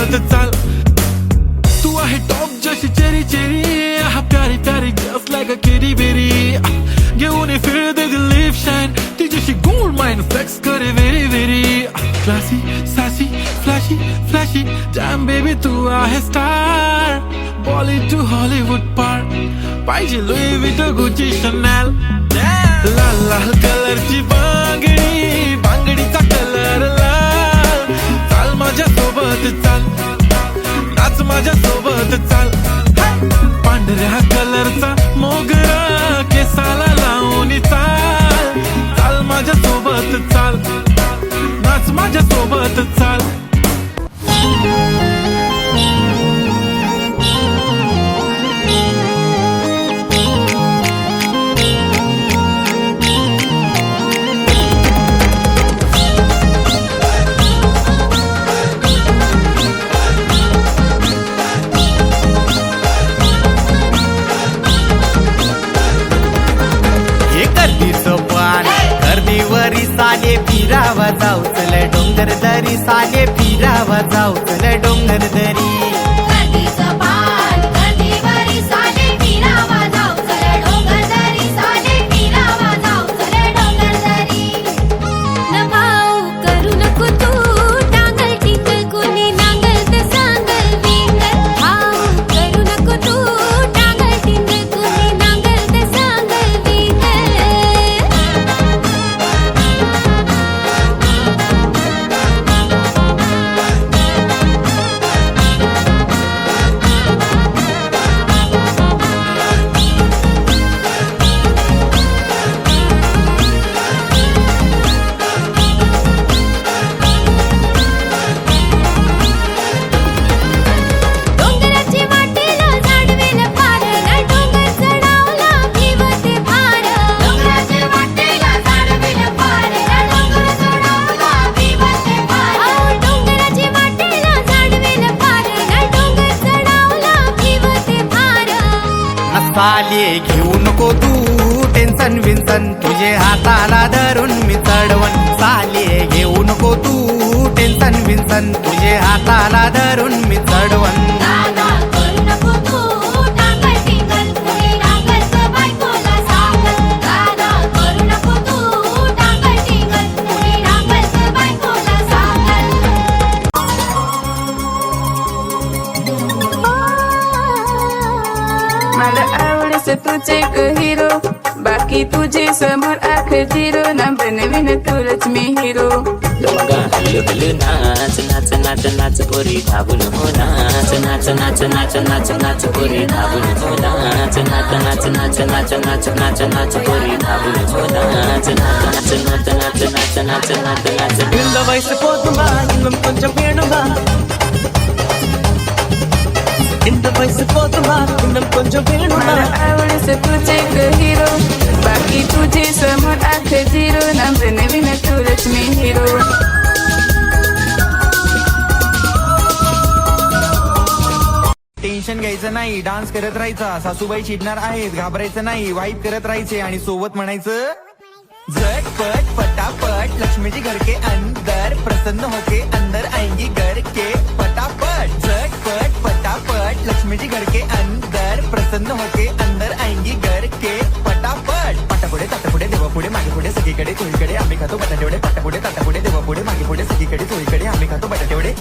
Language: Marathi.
सोबत चाल तू आहे टॉप जशी चेरी चेरी प्यारी प्यारी जस्ट लाईक अ केरी बेरी घेऊन फिरते दिल लिप शाईन तिच्याशी गोल्ड माइन फ्लेक्स करे very very classy sassy flashy flashy damn baby तू आहे स्टार बॉलीवुड टू हॉलीवुड पार पाहिजे लुई विटो गुची शनेल लाल लाल कलरची बांगडी बांगडीचा कलर लाल चाल माझ्या सोबत चाल नाच माझ्या सोबत चाल पांढऱ्या कलरचा मोगरा केसाला लावून चाल चाल माझ्या सोबत चाल नाच माझ्या सोबत चाल गर्दीवरी साले फिरावा जाऊ चल डोंगर दरी साले फिरावा जाऊ चल डोंगर दरी साले घेऊ नको तू टेन्शन विन्सन तुझे हाताला धरून मी चढवन साले घेऊ नको तू टेन्शन विन्सन तुझे हाताला धरून मी चढवन तूच एक हिरो बाकी तुझे समोर आखर झिरो नंबर नवीन तुलाच मी हिरो हल्लू हल्लू नाच नाच नाच नाच पोरी धावून हो नाच नाच नाच नाच नाच नाच पोरी धावून हो नाच नाच नाच नाच नाच नाच नाच नाच पोरी धावून हो नाच नाच नाच नाच नाच नाच नाच नाच இந்த வயசு போதுமா இன்னும் கொஞ்சம் வேணுமா இந்த வயசு போதுமா இன்னும் கொஞ்சம் வேணுமா आवडस तूच एक हिरो बाकी तुझे समोर आखर झिरो नंबर नवीन तुलाच मी हिरो टेन्शन घ्यायचं नाही डान्स करत राहायचा सासूबाई चिडणार आहेत घाबरायचं नाही वाईट करत राहायचे आणि सोबत म्हणायचं झटपट फटाफट लक्ष्मी जी घर के अंदर प्रसन्न होके अंदर आएंगी घर के फटाफट झटपट फटाफट लक्ष्मी जी घर के अंदर प्रसन्न होके अंदर आएंगी घर के फटाफट पाटापुढे ताटापुढे देवापुढे मागे पुढे सगळीकडे चोळीकडे आम्ही खातो बटाटेवडे पाटापुढे ताटापुढे देवापुढे मागे पुढे सगळीकडे चोळीकडे आम्ही खातो बटाटेवडे